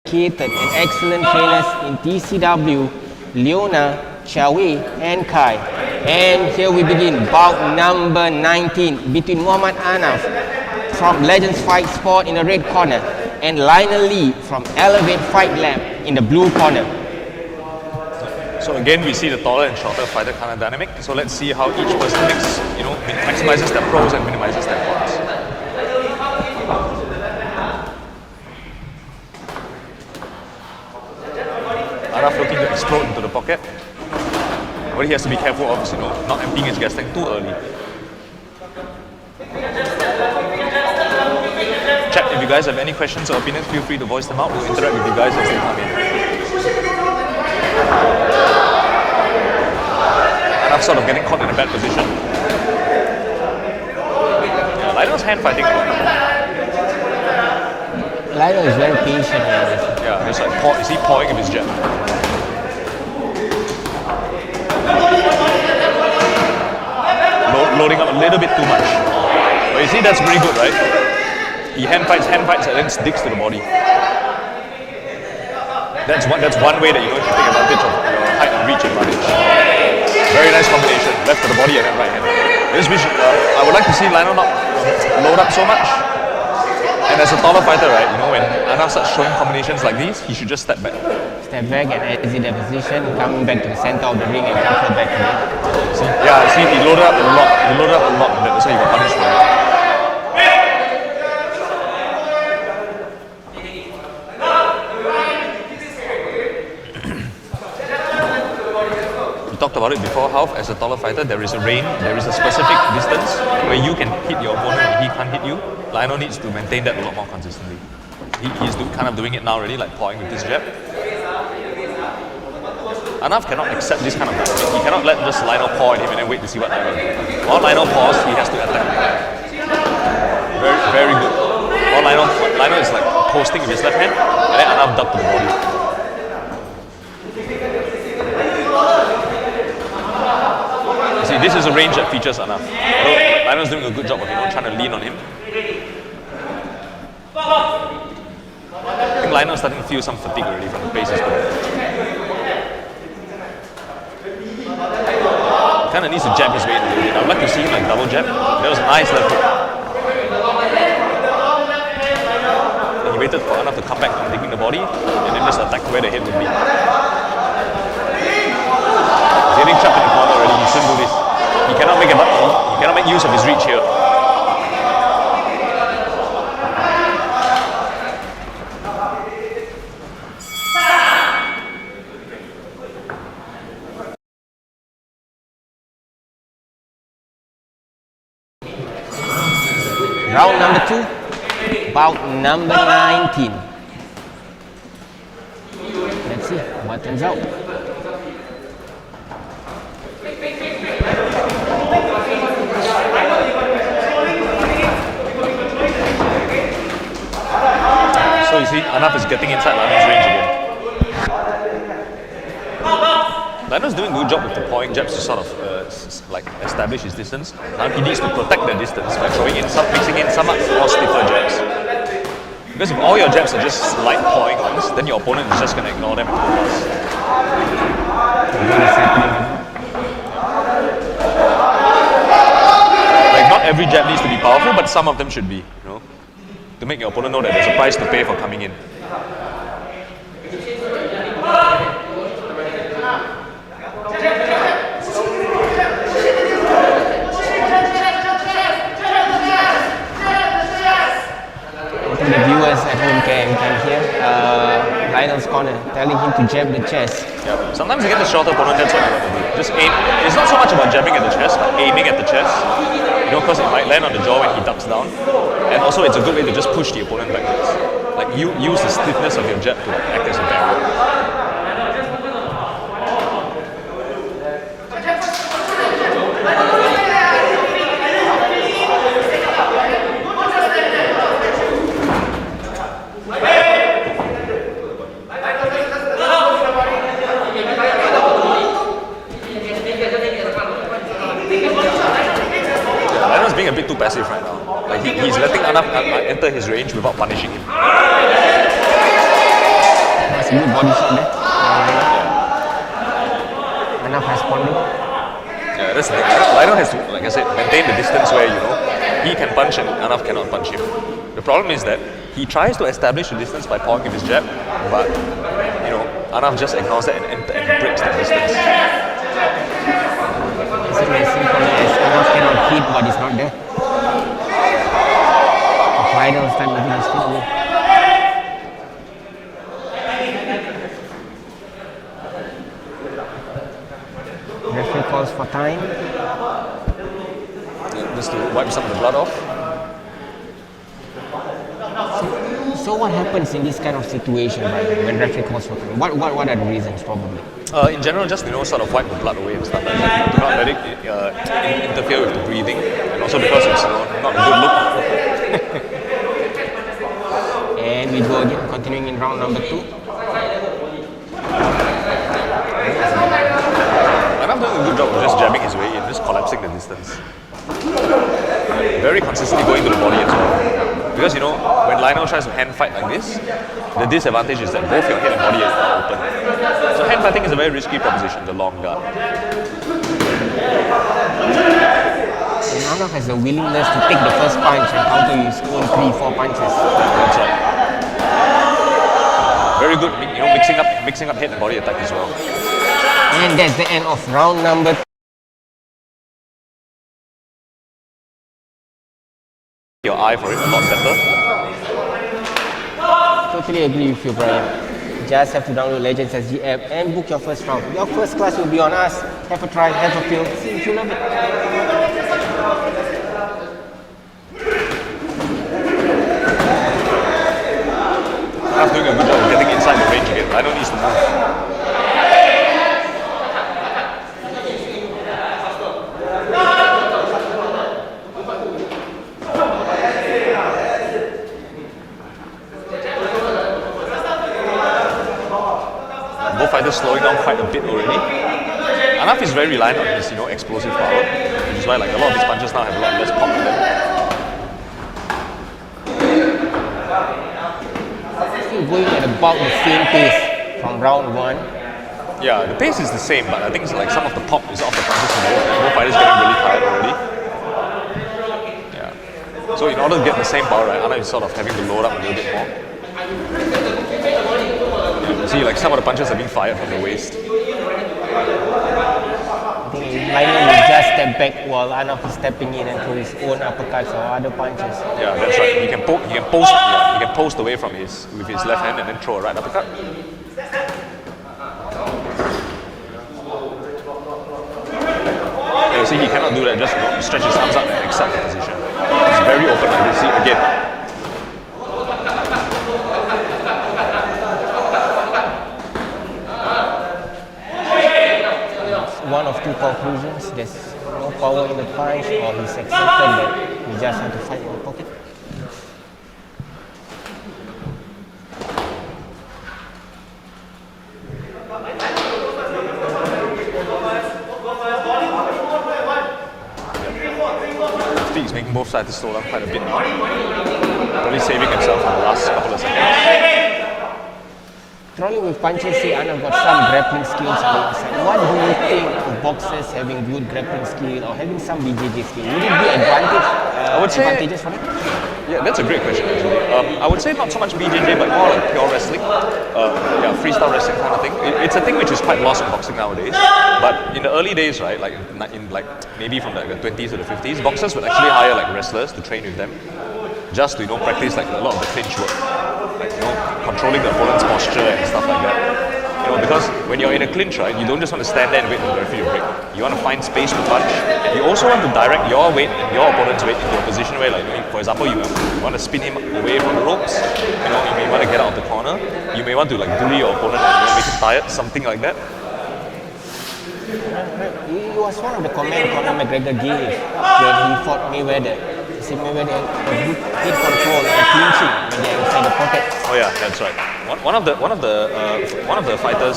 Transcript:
dedicated and excellent trainers in TCW, Leona, Chawi and Kai. And here we begin bout number 19 between Muhammad Ahnaf from Legends Fight Sport in the red corner and Lionel Lee from Elevate Fight Lab in the blue corner. So again, we see the taller and shorter fighter kind of dynamic. So let's see how each person maximizes their pros and minimizes their cons. Ahnaf looking to explode into the pocket. What he has to be careful of is, not emptying his gas tank too early. Chat, if you guys have any questions or opinions, feel free to voice them out. We'll interact with you guys as they come in. Ahnaf sort of getting caught in a bad position. Yeah, Lionel's hand fighting. Lionel is very patient here. Yeah, he's like, is he pawing with his jab? Loading up a little bit too much. But you see, that's pretty good, right? He hand fights, and then sticks to the body. That's one way that you should take advantage of your height and reach advantage. Very nice combination, left to the body and then right hand. I would like to see Lionel not load up so much. And as a taller fighter, right, when Ahnaf starts showing combinations like these, he should just step back. Step back and exit the position, coming back to the center of the ring and counter back again. See, he loaded up a lot. And that's why he got punished for it. We talked about it before, how as a taller fighter, there is a range, there is a specific distance where you can hit your opponent and he can't hit you. Lionel needs to maintain that a lot more consistently. He's kind of doing it now already, like pawing with this jab. Ahnaf cannot accept this kind of dynamic. He cannot let just Lionel paw at him and then wait to see what Lionel does. While Lionel paws, he has to attack. Very, very good. While Lionel is like posting with his left hand, and then Ahnaf ducked to the body. You see, this is a range that features Ahnaf. Lionel's doing a good job of trying to lean on him. I think Lionel's starting to feel some fatigue already from the pace he's going. Kind of needs to jab his way into it. I would like to see him like double jab. That was a nice left hook. And he waited for Ahnaf to come back from taking the body and then just attack where the head would be. He's getting trapped in the corner already. He shouldn't do this. He cannot make use of his reach here. Round number 2, bout number 19. Let's see what turns out. So you see, Ahnaf is getting inside Lionel's range again. Lionel's doing a good job with the pawing jabs to sort of establish his distance. Now he needs to protect that distance by mixing in some more stiffer jabs. Because if all your jabs are just light pawing ones, then your opponent is just going to ignore them and go past. Like, not every jab needs to be powerful, but some of them should be, to make your opponent know that there's a price to pay for coming in. The viewers at home can hear Lionel's corner telling him to jab the chest. Yeah. Sometimes against the shorter opponent, that's what you want to do. Just aim. It's not so much about jabbing at the chest, but aiming at the chest. Because it might land on the jaw when he ducks down. And also it's a good way to just push the opponent backwards. Like you use the stiffness of your jab to act as a barrier. Being a bit too passive right now. Like he's letting Ahnaf enter his range without punishing him. That's a good body shot there. Ahnaf responding. Yeah, that's the thing. Lionel has to, like I said, maintain the distance where, he can punch and Ahnaf cannot punch him. The problem is that he tries to establish the distance by pawing with his jab, but, Ahnaf just ignores that and breaks that distance. It's as simple as Ahnaf cannot hit what is not there. The fighter will start moving his feet away. Referee calls for time. Just to wipe some of the blood off. So what happens in this kind of situation, right, when referee calls for time? What are the reasons, probably? In general, just sort of wipe the blood away and stuff like that. Do not let it interfere with the breathing, and also because it's not a good look. And we go again, continuing in round number 2. And I'm doing a good job of just jabbing his way in, just collapsing the distance. Very consistently going to the body as well. Because when Lionel tries to hand fight like this, the disadvantage is that both your head and body are open. So hand fighting is a very risky proposition, the long guard. And Ahnaf has the willingness to take the first punch and counter his own 3-4 punches. That's right. Very good, mixing up head and body attack as well. And that's the end of round number 2. Your eye for it a lot better. Totally agree with you, Brian. Just have to download Legends SG app and book your first round. Your first class will be on us. Have a try, have a feel, see if you love it. I'm doing a good job of getting inside the range again. I don't need to move. Both fighters slowing down quite a bit already. Ahnaf is very reliant on his, explosive power, which is why a lot of his punches now have a lot less pop in them. Still going at about the same pace from round 1. Yeah, the pace is the same, but I think it's like some of the pop is off the punches from both fighters getting really tired already. Yeah. So in order to get the same power, right, Ahnaf is sort of having to load up a little bit more. See, some of the punches are being fired from the waist. I think Lionel will just step back while Ahnaf is stepping in and throw his own uppercuts or other punches. Yeah, that's right. He can post away from with his left hand and then throw a right uppercut. Yeah, you see, he cannot do that. Just stretch his arms up and accept the position. It's very open like this. See, again. One of two conclusions: there's no power in the punch, or he's accepted that he just have to fight in the pocket. He's making both sides slow down quite a bit now. Probably saving himself for the last couple of seconds. Throwing with punches, say Ahnaf got some grappling skills on the side. What do you think of boxers having good grappling skill or having some BJJ skill? Would it be advantageous for them? Yeah, that's a great question actually. I would say not so much BJJ, but more like pure wrestling. Freestyle wrestling kind of thing. It's a thing which is quite lost in boxing nowadays. But in the early days, right, maybe from the 20s to the 50s, boxers would actually hire wrestlers to train with them, just to practice a lot of the clinch work, controlling the opponent's posture and stuff like that. Because when you're in a clinch, right, you don't just want to stand there and wait for the referee to break. You want to find space to punch, and you also want to direct your weight and your opponent's weight into a position where, for example, you want to spin him away from the ropes. You may want to get out of the corner. You may want to bully your opponent and make him tired, something like that. It was one of the comments Conor McGregor gave when he fought Mayweather. He said Mayweather had good head control and clinching when they're inside the pocket. Oh yeah, that's right. One of the fighters